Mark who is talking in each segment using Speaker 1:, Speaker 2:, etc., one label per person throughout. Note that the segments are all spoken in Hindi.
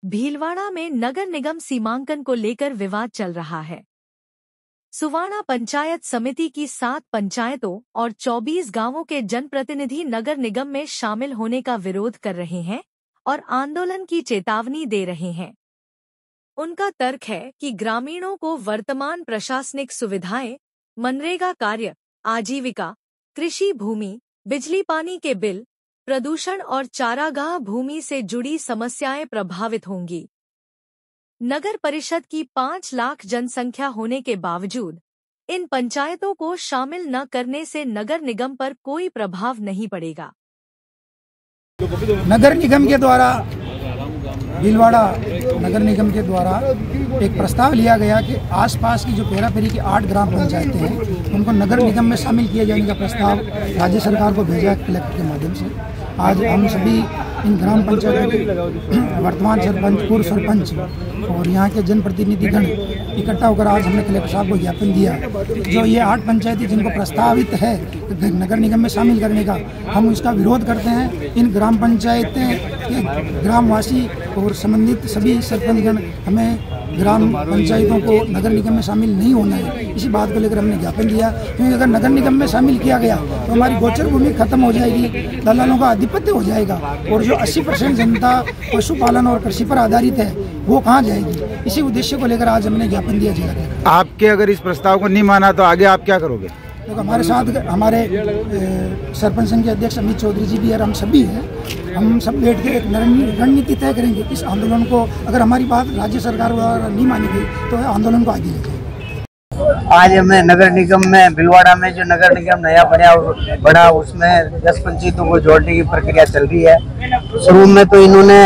Speaker 1: भीलवाड़ा में नगर निगम सीमांकन को लेकर विवाद चल रहा है। सुवाणा पंचायत समिति की 7 पंचायतों और 24 गांवों के जनप्रतिनिधि नगर निगम में शामिल होने का विरोध कर रहे हैं और आंदोलन की चेतावनी दे रहे हैं। उनका तर्क है कि ग्रामीणों को वर्तमान प्रशासनिक सुविधाएं, मनरेगा कार्य, आजीविका, कृषि भूमि, बिजली पानी के बिल, प्रदूषण और चारागाह भूमि से जुड़ी समस्याएं प्रभावित होंगी। नगर परिषद की 5 लाख जनसंख्या होने के बावजूद इन पंचायतों को शामिल न करने से नगर निगम पर कोई प्रभाव नहीं पड़ेगा।
Speaker 2: नगर निगम के द्वारा भीलवाड़ा नगर निगम के द्वारा एक प्रस्ताव लिया गया कि आसपास की जो पेरापेरी की 8 ग्राम पंचायतें हैं उनको नगर निगम में शामिल किए जाने का प्रस्ताव राज्य सरकार को भेजा है कलेक्टर के माध्यम से। आज हम सभी इन ग्राम पंचायतों के वर्तमान सरपंच, पूर्व सरपंच और यहाँ के जनप्रतिनिधिगण इकट्ठा होकर आज हमने कलेक्टर साहब को ज्ञापन दिया। जो ये 8 पंचायतें जिनको प्रस्तावित है नगर निगम में शामिल करने का, हम इसका विरोध करते हैं। इन ग्राम पंचायतें के ग्रामवासी और संबंधित सभी सरपंचगण हमें ग्राम पंचायतों को नगर निगम में शामिल नहीं होना है, इसी बात को लेकर हमने ज्ञापन दिया। क्योंकि अगर नगर निगम में शामिल किया गया तो हमारी गोचर भूमि खत्म हो जाएगी, दलालों का आधिपत्य हो जाएगा और जो 80% जनता पशुपालन और कृषि पर आधारित है वो कहाँ जाएगी। इसी उद्देश्य को लेकर आज हमने ज्ञापन दिया जिला।
Speaker 3: आपके अगर इस प्रस्ताव को नहीं माना तो आगे आप क्या करोगे?
Speaker 2: तो हमारे साथ हमारे सरपंच संघ के अध्यक्ष अमित चौधरी जी भी और हम सभी हैं। हम सब बैठ के एक रणनीति तय करेंगे। इस आंदोलन को अगर हमारी बात राज्य सरकार द्वारा नहीं मानी गई तो आंदोलन को आगे ले जाएंगे।
Speaker 4: आज हमें नगर निगम में भीलवाड़ा में जो नगर निगम नया बना उसमें 10 पंचायतों को जोड़ने की प्रक्रिया चल रही है। शुरू में तो इन्होंने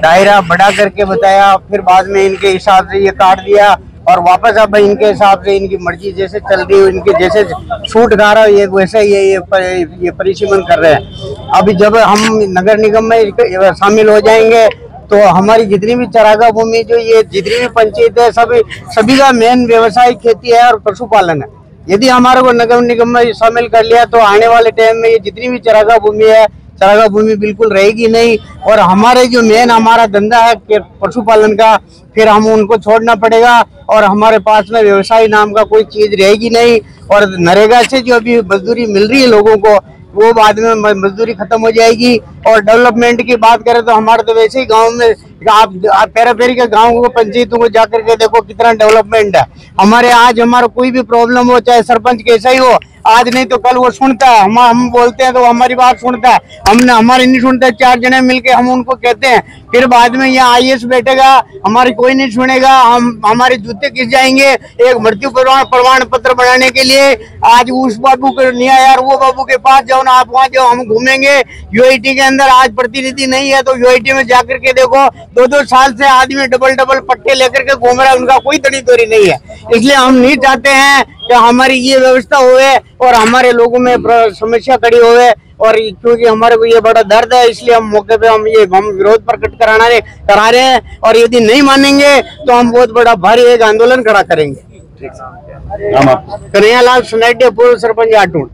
Speaker 4: दायरा बढ़ा करके बताया, फिर बाद में इनके हिसाब से ये काट दिया और वापस अब इनके हिसाब से इनकी मर्जी जैसे चल रही है, इनके जैसे छूट गा रहा है वैसे ये परिसीमन कर रहे हैं। अभी जब हम नगर निगम में शामिल हो जाएंगे तो हमारी जितनी भी चरागाह भूमि, जो ये जितनी भी पंचायत है, सभी का मेन व्यवसाय खेती है और पशुपालन है। यदि हमारे को नगर निगम में शामिल कर लिया तो आने वाले टाइम में ये जितनी भी चरागाह भूमि है, चरागाह भूमि बिल्कुल रहेगी नहीं और हमारे जो मेन हमारा धंधा है पशुपालन का, फिर हम उनको छोड़ना पड़ेगा और हमारे पास में व्यवसाय नाम का कोई चीज रहेगी नहीं। और नरेगा से जो अभी मजदूरी मिल रही है लोगों को, वो बाद में मजदूरी खत्म हो जाएगी। और डेवलपमेंट की बात करें तो हमारे तो वैसे ही गांव में आप पेरापेरी के गाँव को, पंचायतों को जाकर के देखो कितना डेवलपमेंट है। हमारे आज हमारा कोई भी प्रॉब्लम हो, चाहे सरपंच कैसा ही हो, आज नहीं तो कल वो सुनता है। हम बोलते हैं तो हमारी बात सुनता है, हमारी नहीं सुनता। 4 जने मिलके हम उनको कहते हैं, फिर बाद में यहाँ IAS बैठेगा, हमारी कोई नहीं सुनेगा। हमारे जूते किस जाएंगे एक मृत्यु प्रमाण पत्र बनाने के लिए। आज उस बाबू को नहीं आया यार, वो बाबू के पास जाओ ना, आप वहाँ जाओ, हम घूमेंगे। UIT के अंदर आज प्रतिनिधि नहीं है तो UIT में जाकर के देखो, 2-2 साल से आदमी डबल पट्टे लेकर के घूम रहा है, उनका कोई तड़ी तोड़ी नहीं है। इसलिए हम नहीं चाहते हैं कि हमारी ये व्यवस्था होवे और हमारे लोगों में समस्या खड़ी होवे। और क्योंकि हमारे को ये बड़ा दर्द है, इसलिए हम मौके पे हम विरोध प्रकट करा रहे हैं। और यदि नहीं मानेंगे तो हम बहुत बड़ा भारी एक आंदोलन खड़ा करेंगे। कन्हैया लाल सुनाइडे, पूर्व सरपंच आटून।